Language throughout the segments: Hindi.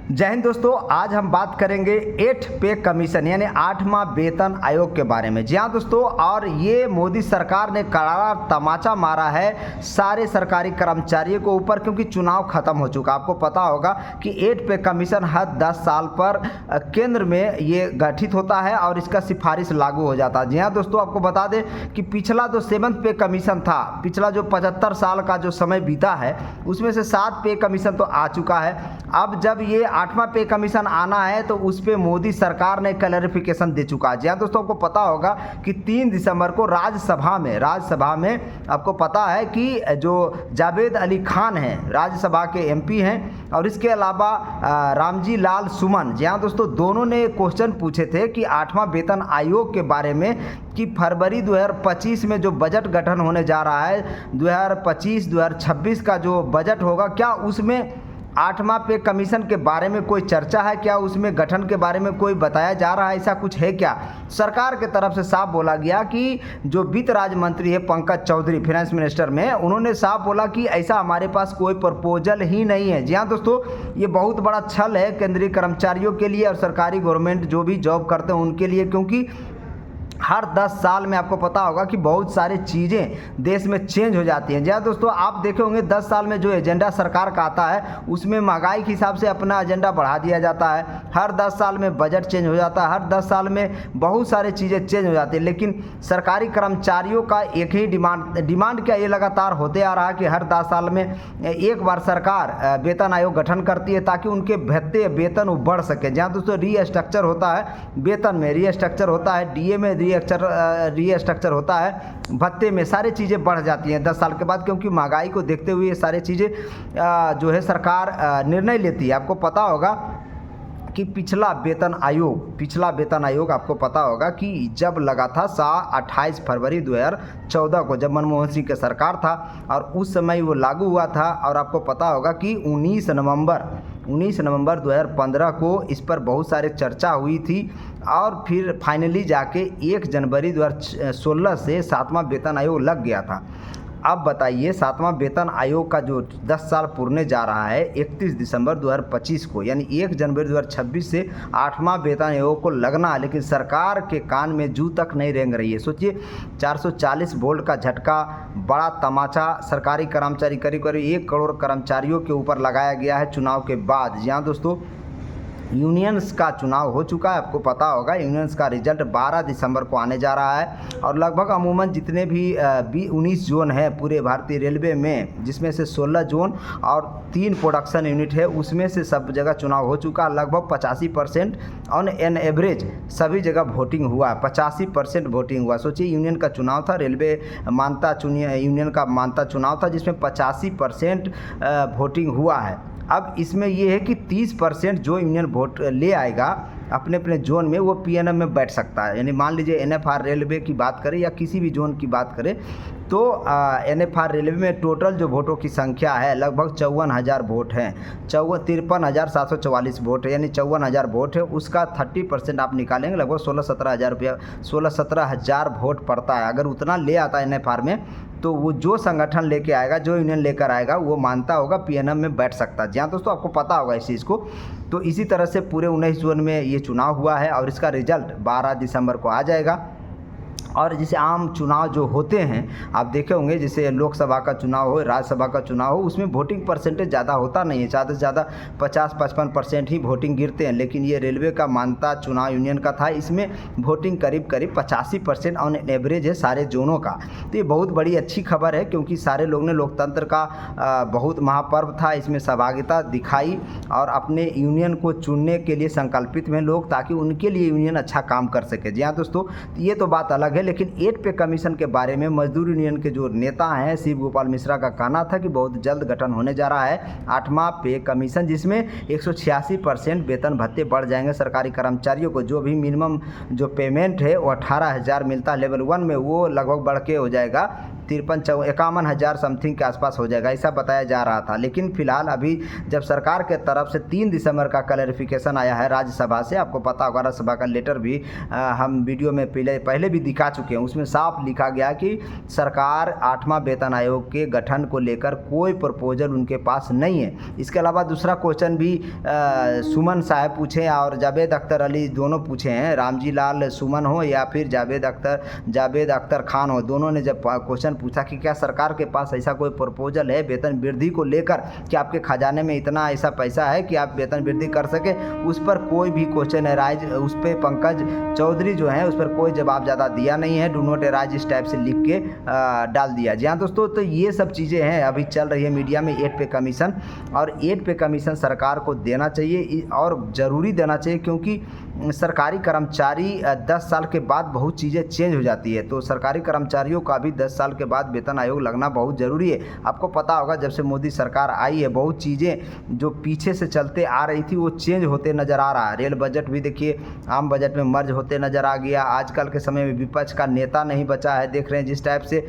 जय हिंद दोस्तों, आज हम बात करेंगे 8th पे कमीशन यानी 8वां वेतन आयोग के बारे में। जी हाँ दोस्तों, और ये मोदी सरकार ने करारा तमाचा मारा है सारे सरकारी कर्मचारियों को ऊपर, क्योंकि चुनाव खत्म हो चुका। आपको पता होगा कि 8th पे कमीशन हर 10 साल पर केंद्र में ये गठित होता है और इसका सिफारिश लागू हो जाता है। जी हाँ दोस्तों, आपको बता दें कि पिछला जो 7th पे कमीशन था, पिछला जो 75 साल का जो समय बीता है उसमें से 7 पे कमीशन तो आ चुका है। अब जब ये 8वां पे कमीशन आना है तो उस पे मोदी सरकार ने क्लैरिफिकेशन दे चुका है। जी हाँ दोस्तों, आपको पता होगा कि 3 दिसंबर को राज्यसभा में आपको पता है कि जो जावेद अली खान हैं, राज्यसभा के एमपी हैं, और इसके अलावा रामजी लाल सुमन, जी हाँ दोस्तों, दोनों ने क्वेश्चन पूछे थे कि 8वां वेतन आयोग के बारे में कि फरवरी 2025 में जो बजट गठन होने जा रहा है, 2025-2026 का जो बजट होगा, क्या उसमें 8वां पे कमीशन के बारे में कोई चर्चा है, क्या उसमें गठन के बारे में कोई बताया जा रहा है, ऐसा कुछ है क्या। सरकार के तरफ से साफ बोला गया कि जो वित्त राज्य मंत्री है पंकज चौधरी, फाइनेंस मिनिस्टर में, उन्होंने साफ बोला कि ऐसा हमारे पास कोई प्रपोजल ही नहीं है। जी हाँ दोस्तों, ये बहुत बड़ा छल है केंद्रीय कर्मचारियों के लिए और सरकारी गवर्नमेंट जो भी जॉब करते हैं उनके लिए, क्योंकि हर 10 साल में आपको पता होगा कि बहुत सारी चीज़ें देश में चेंज हो जाती हैं। जी हाँ दोस्तों, आप देखे होंगे 10 साल में जो एजेंडा सरकार का आता है उसमें महंगाई के हिसाब से अपना एजेंडा बढ़ा दिया जाता है। हर 10 साल में बजट चेंज हो जाता है, हर 10 साल में बहुत सारी चीज़ें चेंज हो जाती है। लेकिन सरकारी कर्मचारियों का एक ही डिमांड क्या, ये लगातार होते आ रहा है कि हर 10 साल में एक बार सरकार वेतन आयोग गठन करती है ताकि उनके भत्ते वेतन वो बढ़ सके। जहाँ दोस्तों रीस्ट्रक्चर होता है, वेतन में रीस्ट्रक्चर होता है, डीए में रीस्ट्रक्चर होता है, भत्ते में सारी चीज़ें बढ़ जाती हैं 10 साल के बाद, क्योंकि महंगाई को देखते हुए ये सारी चीज़ें जो है सरकार निर्णय लेती है। आपको पता होगा कि पिछला वेतन आयोग आपको पता होगा कि जब लगा था 28 फरवरी 2014 को, जब मनमोहन सिंह की सरकार था, और उस समय वो लागू हुआ था। और आपको पता होगा कि 19 नवंबर 2015 को इस पर बहुत सारे चर्चा हुई थी, और फिर फाइनली जाके 1 जनवरी 2016 से 7वां वेतन आयोग लग गया था। अब बताइए, 7वां वेतन आयोग का जो 10 साल पूरने जा रहा है 31 दिसंबर 2025 को, यानी 1 जनवरी 2026 से 8वां वेतन आयोग को लगना है, लेकिन सरकार के कान में जू तक नहीं रेंग रही है। सोचिए, 440 वोल्ट का झटका, बड़ा तमाचा सरकारी कर्मचारी, करीब 1 करोड़ कर्मचारियों के ऊपर लगाया गया है चुनाव के बाद। जी हाँ दोस्तों, यूनियंस का चुनाव हो चुका है। आपको पता होगा यूनियंस का रिजल्ट 12 दिसंबर को आने जा रहा है, और लगभग अमूमन जितने भी 19 जोन है पूरे भारतीय रेलवे में, जिसमें से 16 जोन और 3 प्रोडक्शन यूनिट है, उसमें से सब जगह चुनाव हो चुका है। लगभग 85% ऑन एन एवरेज सभी जगह वोटिंग हुआ है, 85% वोटिंग हुआ। सोचिए, यूनियन का चुनाव था, रेलवे मानता यूनियन का मानता चुनाव था, जिसमें 85% वोटिंग हुआ है। अब इसमें यह है कि 30% जो यूनियन वोट ले आएगा अपने अपने जोन में, वो पीएनएम में बैठ सकता है। यानी मान लीजिए एनएफआर रेलवे की बात करें या किसी भी जोन की बात करें, तो एनएफआर रेलवे में टोटल जो वोटों की संख्या है लगभग 54,000 वोट हैं, 53,744 वोट है, यानी 54,000 वोट है। उसका 30% आप निकालेंगे, लगभग 16-17 हज़ार वोट पड़ता है। अगर उतना ले आता है एनएफआर में, तो वो जो संगठन लेके आएगा, जो यूनियन लेकर आएगा, वो मानता होगा पीएनएम में बैठ सकता है। जी हाँ दोस्तों, आपको पता होगा इस चीज़ को। तो इसी तरह से पूरे 19 जोन में ये चुनाव हुआ है, और इसका रिजल्ट 12 दिसंबर को आ जाएगा। और जैसे आम चुनाव जो होते हैं आप देखे होंगे, जैसे लोकसभा का चुनाव हो, राज्यसभा का चुनाव हो, उसमें वोटिंग परसेंटेज ज़्यादा होता नहीं है, ज़्यादा से ज़्यादा 50-55% ही वोटिंग गिरते हैं। लेकिन ये रेलवे का मानता चुनाव यूनियन का था, इसमें वोटिंग करीब 85% ऑन एवरेज है सारे जोनों का। तो ये बहुत बड़ी अच्छी खबर है, क्योंकि सारे लोग ने लोकतंत्र का बहुत महापर्व था, इसमें सहभागिता दिखाई और अपने यूनियन को चुनने के लिए संकल्पित में लोग, ताकि उनके लिए यूनियन अच्छा काम कर सके। जी हाँ दोस्तों, ये तो बात अलग है। लेकिन 8 पे कमीशन के बारे में मजदूर यूनियन के जो नेता हैं शिव गोपाल मिश्रा का कहना था कि बहुत जल्द गठन होने जा रहा है 8वां पे कमीशन, जिसमें 186% वेतन भत्ते बढ़ जाएंगे सरकारी कर्मचारियों को। जो भी मिनिमम जो पेमेंट है वो 18,000 मिलता है लेवल 1 में, वो लगभग बढ़ के हो जाएगा 51,000 समथिंग के आसपास हो जाएगा, ऐसा बताया जा रहा था। लेकिन फिलहाल अभी जब सरकार के तरफ से 3 दिसंबर का क्लैरिफिकेशन आया है राज्यसभा से, आपको पता होगा राज्यसभा का लेटर भी हम वीडियो में पहले भी दिखा चुके हैं। उसमें साफ लिखा गया कि सरकार 8वां वेतन आयोग के गठन को लेकर कोई प्रपोजल उनके पास नहीं है। इसके अलावा दूसरा क्वेश्चन भी सुमन साहब पूछे और जावेद अख्तर अली दोनों पूछे हैं, रामजी लाल सुमन हो या फिर जावेद अख्तर खान हो, दोनों ने जब क्वेश्चन पूछा कि क्या सरकार के पास ऐसा कोई प्रपोजल है वेतन वृद्धि को लेकर कि आपके खजाने में इतना ऐसा पैसा है कि आप वेतन वृद्धि कर सके, उस पर कोई भी क्वेश्चन एराइज, उस पर पंकज चौधरी जो है उस पर कोई जवाब ज़्यादा दिया नहीं है, डू नॉट एराइज इस टाइप से लिख के डाल दिया। जी हाँ दोस्तों, तो ये सब चीज़ें हैं अभी चल रही है मीडिया में 8 पे कमीशन, और 8 पे कमीशन सरकार को देना चाहिए और ज़रूरी देना चाहिए, क्योंकि सरकारी कर्मचारी 10 साल के बाद बहुत चीज़ें चेंज हो जाती है। तो सरकारी कर्मचारियों का भी 10 साल के बाद वेतन आयोग लगना बहुत ज़रूरी है। आपको पता होगा जब से मोदी सरकार आई है बहुत चीज़ें जो पीछे से चलते आ रही थी वो चेंज होते नज़र आ रहा है। रेल बजट भी देखिए आम बजट में मर्ज होते नज़र आ गया। आजकल के समय में विपक्ष का नेता नहीं बचा है, देख रहे हैं जिस टाइप से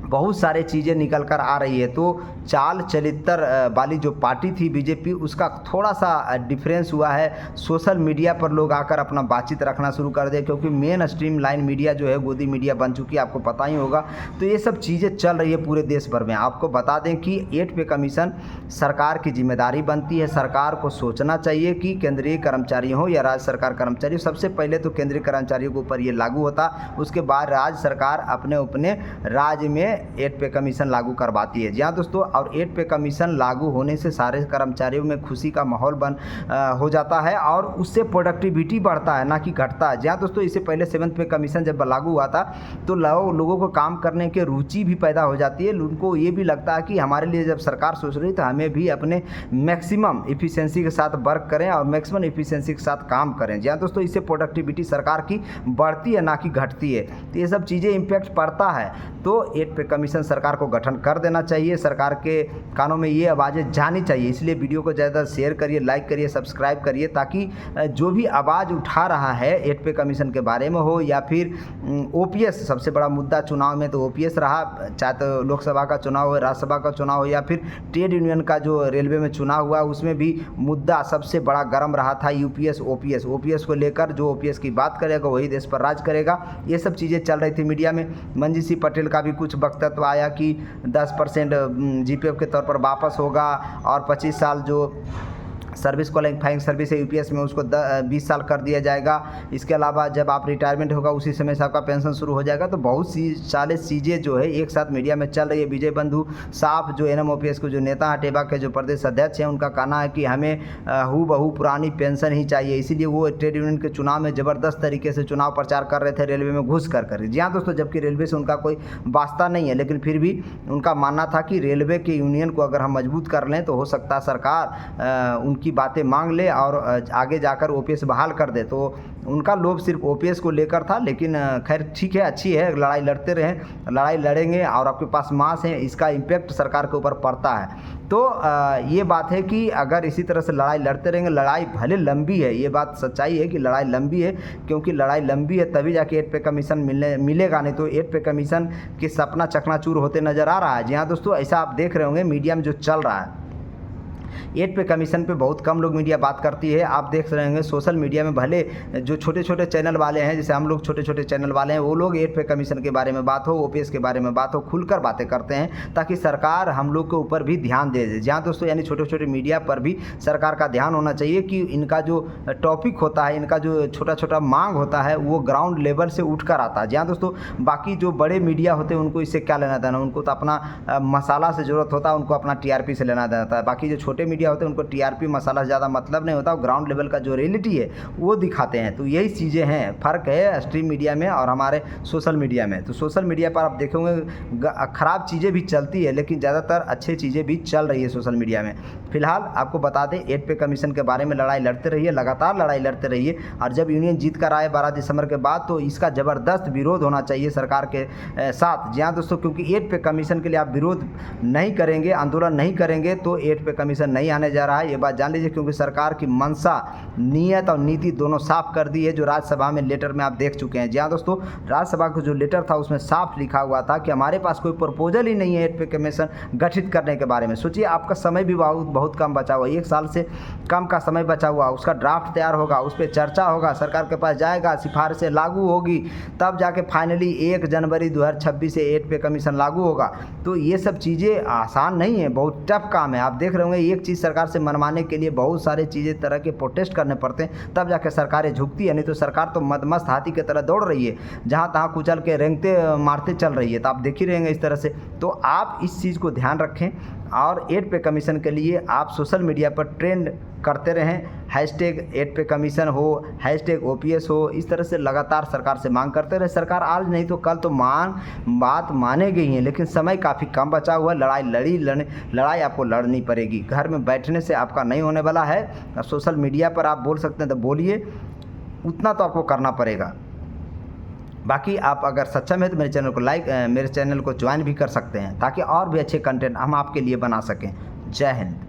बहुत सारे चीज़ें निकल कर आ रही है। तो चाल चलित्र वाली जो पार्टी थी बीजेपी, उसका थोड़ा सा डिफरेंस हुआ है। सोशल मीडिया पर लोग आकर अपना बातचीत रखना शुरू कर दे, क्योंकि मेन स्ट्रीम लाइन मीडिया जो है गोदी मीडिया बन चुकी है, आपको पता ही होगा। तो ये सब चीज़ें चल रही है पूरे देश भर में। आपको बता दें कि 8 पे कमीशन सरकार की जिम्मेदारी बनती है। सरकार को सोचना चाहिए कि केंद्रीय कर्मचारी हो या राज्य सरकार कर्मचारी, सबसे पहले तो केंद्रीय कर्मचारियों के ऊपर ये लागू होता, उसके बाद राज्य सरकार अपने अपने राज्य में 8 पे कमीशन लागू करवाती है। जी हाँ दोस्तों, और 8 पे कमीशन लागू होने से सारे कर्मचारियों में खुशी का माहौल हो जाता है और उससे प्रोडक्टिविटी बढ़ता है, ना कि घटता है। जी हाँ दोस्तों, इससे पहले 7 पे कमीशन जब लागू हुआ था तो लोगों को काम करने की रुचि भी पैदा हो जाती है। उनको ये भी लगता है कि हमारे लिए जब सरकार सोच रही है तो हमें भी अपने मैक्सिमम इफिशियंसी के साथ वर्क करें और मैक्सिमम इफिशियंसी के साथ काम करें। जी हाँ दोस्तों, इससे प्रोडक्टिविटी सरकार की बढ़ती है, ना कि घटती है। तो ये सब चीज़ें इम्पैक्ट पड़ता है। तो 8 पे कमीशन सरकार को गठन कर देना चाहिए। सरकार के कानों में ये आवाज़ें जानी चाहिए। इसलिए वीडियो को ज़्यादा शेयर करिए, लाइक करिए, सब्सक्राइब करिए, ताकि जो भी आवाज़ उठा रहा है 8 पे कमीशन के बारे में हो या फिर ओपीएस, सबसे बड़ा मुद्दा चुनाव में तो ओपीएस रहा, चाहे तो लोकसभा का चुनाव हो, राज्यसभा का चुनाव हो या फिर ट्रेड यूनियन का जो रेलवे में चुनाव हुआ उसमें भी मुद्दा सबसे बड़ा गर्म रहा था यूपीएस ओपीएस को लेकर। जो ओपीएस की बात करेगा वही देश पर राज करेगा, ये सब चीज़ें चल रही थी मीडिया में। मंजीषी पटेल का भी कुछ वक्तव्य आया कि 10% जीपीएफ के तौर पर वापस होगा और 25 साल जो सर्विस क्वालिफाइंग सर्विस है यूपीएस में उसको 20 साल कर दिया जाएगा। इसके अलावा जब आप रिटायरमेंट होगा उसी समय से आपका पेंशन शुरू हो जाएगा। तो बहुत सी सारे चीज़ें जो है एक साथ मीडिया में चल रही है। विजय बंधु साफ जो एनएमओपीएस के जो नेता हैं, टेबा के जो प्रदेश अध्यक्ष हैं, उनका कहना है कि हमें हूबहू पुरानी पेंशन ही चाहिए। इसीलिए वो ट्रेड यूनियन के चुनाव में ज़बरदस्त तरीके से चुनाव प्रचार कर रहे थे रेलवे में घुस कर। जी हाँ दोस्तों, जबकि रेलवे से उनका कोई वास्ता नहीं है, लेकिन फिर भी उनका मानना था कि रेलवे के यूनियन को अगर हम मजबूत कर लें तो हो सकता है सरकार उनकी बातें मांग ले और आगे जाकर ओपीएस बहाल कर दे। तो उनका लोभ सिर्फ ओपीएस को लेकर था, लेकिन खैर ठीक है, अच्छी है, लड़ाई लड़ते रहें, लड़ाई लड़ेंगे और आपके पास मास है, इसका इम्पैक्ट सरकार के ऊपर पड़ता है। तो ये बात है कि अगर इसी तरह से लड़ाई लड़ते रहेंगे, लड़ाई भले लंबी है, ये बात सच्चाई है कि लड़ाई लंबी है, क्योंकि लड़ाई लंबी है तभी जाके 8 पे कमीशन मिलेगा, नहीं तो 8 पे कमीशन के सपना चकनाचूर होते नज़र आ रहा है। जी हाँ दोस्तों, ऐसा आप देख रहे होंगे मीडिया में जो चल रहा है। 8 पे कमीशन पे बहुत कम लोग मीडिया बात करती है। आप देख रहे होंगे सोशल मीडिया में भले जो छोटे छोटे चैनल वाले हैं, जैसे हम लोग छोटे छोटे चैनल वाले हैं, वो लोग 8 पे कमीशन के बारे में बात हो, ओपीएस के बारे में बात हो, खुलकर बातें करते हैं ताकि सरकार हम लोग के ऊपर भी ध्यान दे। जहाँ दोस्तों यानी छोटे छोटे मीडिया पर भी सरकार का ध्यान होना चाहिए कि इनका जो टॉपिक होता है, इनका जो छोटा छोटा मांग होता है वो ग्राउंड लेवल से उठ कर आता है। जहाँ दोस्तों बाकी जो बड़े मीडिया होते हैं उनको इससे क्या लेना देना, उनको तो अपना मसाला से ज़रूरत होता है, उनको अपना टीआरपी से लेना देना है। बाकी जो छोटे मीडिया होते हैं उनको टीआरपी मसाला से ज़्यादा मतलब नहीं होता, ग्राउंड लेवल का जो रियलिटी है वो दिखाते हैं। तो यही चीज़ें हैं, फ़र्क है स्ट्रीम मीडिया में और हमारे सोशल मीडिया में। तो सोशल मीडिया पर आप देखेंगे ख़राब चीज़ें भी चलती है, लेकिन ज़्यादातर अच्छी चीज़ें भी चल रही है सोशल मीडिया में। फिलहाल आपको बता दें 8 पे कमीशन के बारे में लड़ाई लड़ते रहिए, लगातार लड़ाई लड़ते रहिए, और जब यूनियन जीत कर आए 12 दिसंबर के बाद तो इसका ज़बरदस्त विरोध होना चाहिए सरकार के साथ। जी हाँ दोस्तों, क्योंकि 8 पे कमीशन के लिए आप विरोध नहीं करेंगे, आंदोलन नहीं करेंगे तो 8 पे कमीशन कमीशन नहीं आने जा रहा है, ये बात जान लीजिए, क्योंकि सरकार की मंशा, नीयत और नीति दोनों साफ कर दी है, जो राज्यसभा में लेटर में आप देख चुके हैं। जी हाँ दोस्तों, राज्यसभा का जो लेटर था उसमें साफ लिखा हुआ था कि हमारे पास कोई प्रपोजल ही नहीं है 8 पे कमीशन गठित करने के बारे में। सोचिए, आपका समय भी बहुत कम बचा हुआ, 1 साल से कम का समय बचा हुआ, उसका ड्राफ्ट तैयार होगा, उस पर चर्चा होगा, सरकार के पास जाएगा, सिफारिशें लागू होगी, तब जाके फाइनली 1 जनवरी 2026 से 8 पे कमीशन लागू होगा। तो ये सब चीज़ें आसान नहीं है, बहुत टफ काम है। आप देख रहे होंगे, एक चीज़ सरकार से मनवाने के लिए बहुत सारे चीज़ें तरह के प्रोटेस्ट करने पड़ते हैं, तब जाके सरकारें झुकती है, नहीं तो सरकार तो मदमस्त हाथी की तरह दौड़ रही है, जहाँ तहाँ कुचल के रेंगते मारते चल रही है। तो आप देख ही रहेंगे इस तरह से। तो आप इस चीज़ को ध्यान रखें और 8 पे कमीशन के लिए आप सोशल मीडिया पर ट्रेंड करते रहें, हैशटैग 8 पे कमीशन हो, हैशटैग OPS हो, इस तरह से लगातार सरकार से मांग करते रहे। सरकार आज नहीं तो कल तो बात मानेगी ही है, लेकिन समय काफ़ी कम बचा हुआ है। लड़ाई आपको लड़नी पड़ेगी, घर में बैठने से आपका नहीं होने वाला है। सोशल मीडिया पर आप बोल सकते हैं तो बोलिए, उतना तो आपको करना पड़ेगा। बाकी आप अगर सक्षम है तो मेरे चैनल को ज्वाइन भी कर सकते हैं, ताकि और भी अच्छे कंटेंट हम आपके लिए बना सकें। जय हिंद।